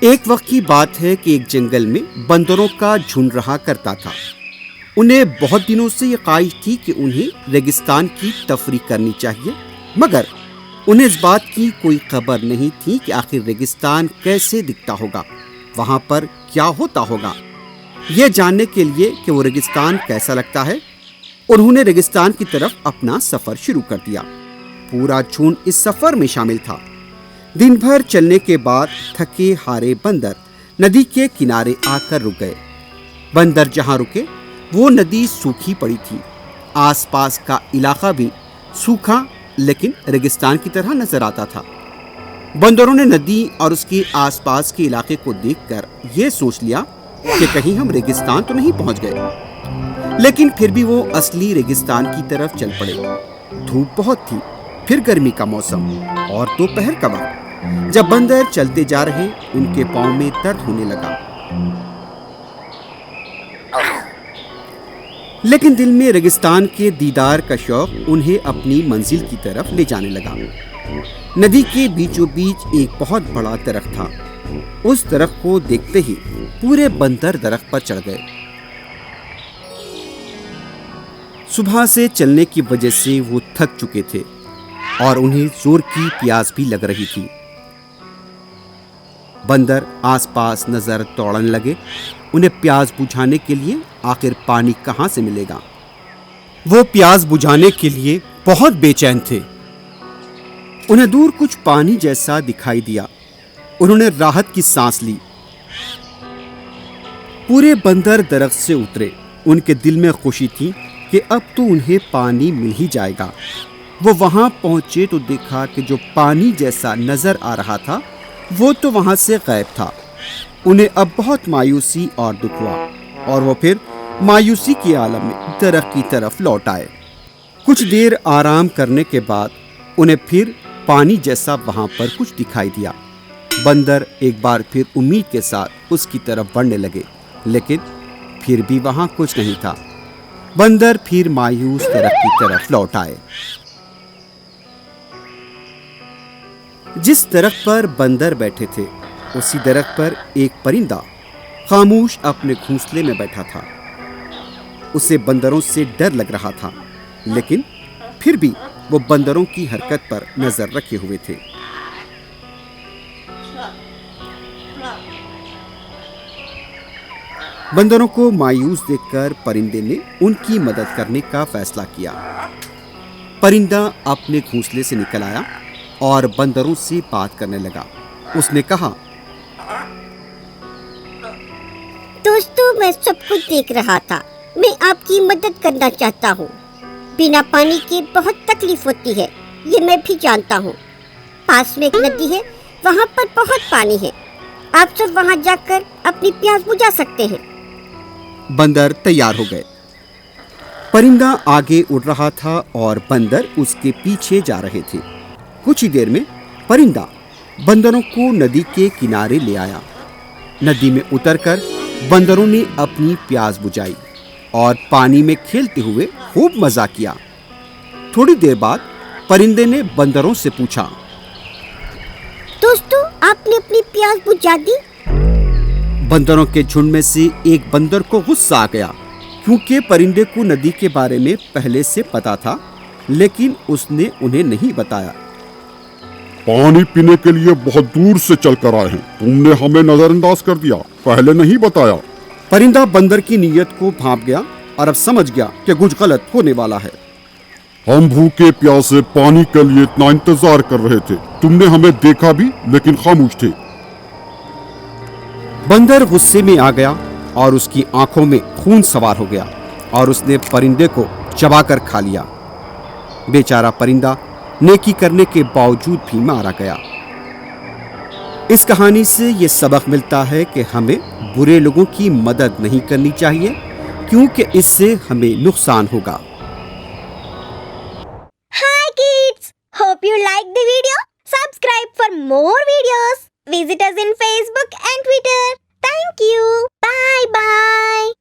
ایک وقت کی بات ہے کہ ایک جنگل میں بندروں کا جھنڈ رہا کرتا تھا۔ انہیں بہت دنوں سے یہ خواہش تھی کہ انہیں ریگستان کی تفریح کرنی چاہیے، مگر انہیں اس بات کی کوئی خبر نہیں تھی کہ آخر ریگستان کیسے دکھتا ہوگا، وہاں پر کیا ہوتا ہوگا۔ یہ جاننے کے لیے کہ وہ ریگستان کیسا لگتا ہے، انہوں نے ریگستان کی طرف اپنا سفر شروع کر دیا۔ پورا جھنڈ اس سفر میں شامل تھا۔ دن بھر چلنے کے بعد تھکے ہارے بندر ندی کے کنارے آ کر رک گئے۔ بندر جہاں رکے وہ ندی سوکھی پڑی تھی، آس پاس کا علاقہ بھی سوکھا لیکن ریگستان کی طرح نظر آتا تھا۔ بندروں نے ندی اور اس کے آس پاس کے علاقے کو دیکھ کر یہ سوچ لیا کہ کہیں ہم ریگستان تو نہیں پہنچ گئے، لیکن پھر بھی وہ اصلی ریگستان کی طرف چل پڑے۔ دھوپ بہت تھی، پھر گرمی کا موسم اور دوپہر کا وقت۔ جب بندر چلتے جا رہے ان کے پاؤں میں درد ہونے لگا، لیکن دل میں ریگستان کے دیدار کا شوق انہیں اپنی منزل کی طرف لے جانے لگا۔ ندی کے بیچوں بیچ ایک بہت بڑا درخت تھا۔ اس درخت کو دیکھتے ہی پورے بندر درخت پر چڑھ گئے۔ صبح سے چلنے کی وجہ سے وہ تھک چکے تھے اور انہیں زور کی پیاس بھی لگ رہی تھی۔ بندر آس پاس نظر دوڑنے لگے، انہیں پیاس بجھانے کے لیے آخر پانی کہاں سے ملے گا۔ وہ پیاس بجھانے کے لیے بہت بے چین تھے۔ انہیں دور کچھ پانی جیسا دکھائی دیا، انہوں نے راحت کی سانس لی۔ پورے بندر درخت سے اترے، ان کے دل میں خوشی تھی کہ اب تو انہیں پانی مل ہی جائے گا۔ وہ وہاں پہنچے تو دیکھا کہ جو پانی جیسا نظر آ رہا تھا وہ تو وہاں سے غائب تھا۔ انہیں اب بہت مایوسی اور دکھ ہوا اور وہ پھر مایوسی کے عالم میں درخت کی طرف لوٹ آئے۔ کچھ دیر آرام کرنے کے بعد انہیں پھر پانی جیسا وہاں پر کچھ دکھائی دیا۔ بندر ایک بار پھر امید کے ساتھ اس کی طرف بڑھنے لگے، لیکن پھر بھی وہاں کچھ نہیں تھا۔ بندر پھر مایوس درخت کی طرف لوٹ آئے۔ جس درخت پر بندر بیٹھے تھے اسی درخت پر ایک پرندہ خاموش اپنے گھونسلے میں بیٹھا تھا۔ اسے بندروں سے ڈر لگ رہا تھا، لیکن پھر بھی وہ بندروں کی حرکت پر نظر رکھے ہوئے تھے۔ بندروں کو مایوس دیکھ کر پرندے نے ان کی مدد کرنے کا فیصلہ کیا۔ پرندہ اپنے گھونسلے سے نکل آیا اور بندروں سے بات کرنے لگا۔ اس نے کہا، دوستو، میں سب کچھ دیکھ رہا تھا، میں آپ کی مدد کرنا چاہتا ہوں۔ بنا پانی کے بہت تکلیف ہوتی ہے، یہ میں بھی جانتا ہوں۔ پاس میں ایک ندی ہے، وہاں پر بہت پانی ہے، آپ سب وہاں جا کر اپنی پیاس بجھا سکتے ہیں۔ بندر تیار ہو گئے۔ پرندہ آگے اڑ رہا تھا اور بندر اس کے پیچھے جا رہے تھے۔ کچھ ہی دیر میں پرندہ بندروں کو ندی کے کنارے لے آیا۔ ندی میں اتر کر بندروں نے اپنی پیاس بجھائی اور پانی میں کھیلتے ہوئے خوب مزہ کیا۔ تھوڑی دیر بعد پرندے نے بندروں سے پوچھا، دوستو، آپ نے اپنی پیاس بجھا دی؟ بندروں کے جھنڈ میں سے ایک بندر کو غصہ آ گیا، کیونکہ پرندے کو ندی کے بارے میں پہلے سے پتا تھا، لیکن اس نے انہیں نہیں بتایا۔ پانی پینے کے لیے بہت دور سے چل کر آئے ہیں، تم نے ہمیں نظر انداز کر دیا، پہلے نہیں بتایا۔ پرندہ بندر کی نیت کو بھانپ گیا اور اب سمجھ گیا کہ کچھ غلط ہونے والا ہے۔ ہم بھوکے پیاسے پانی کے لیے اتنا انتظار کر رہے تھے، تم نے ہمیں دیکھا بھی لیکن خاموش تھے۔ بندر غصے میں آ گیا اور اس کی آنکھوں میں خون سوار ہو گیا اور اس نے پرندے کو چبا کر کھا لیا۔ بیچارہ پرندہ نیکی کرنے کے باوجود بھی مارا گیا۔ اس کہانی سے یہ سبق ملتا ہے کہ ہمیں برے لوگوں کی مدد نہیں کرنی چاہیے، کیونکہ اس سے ہمیں نقصان ہوگا۔ Hi kids! Hope you liked the video. Subscribe for more videos. Visit us in Facebook and Twitter. Thank you. Bye bye.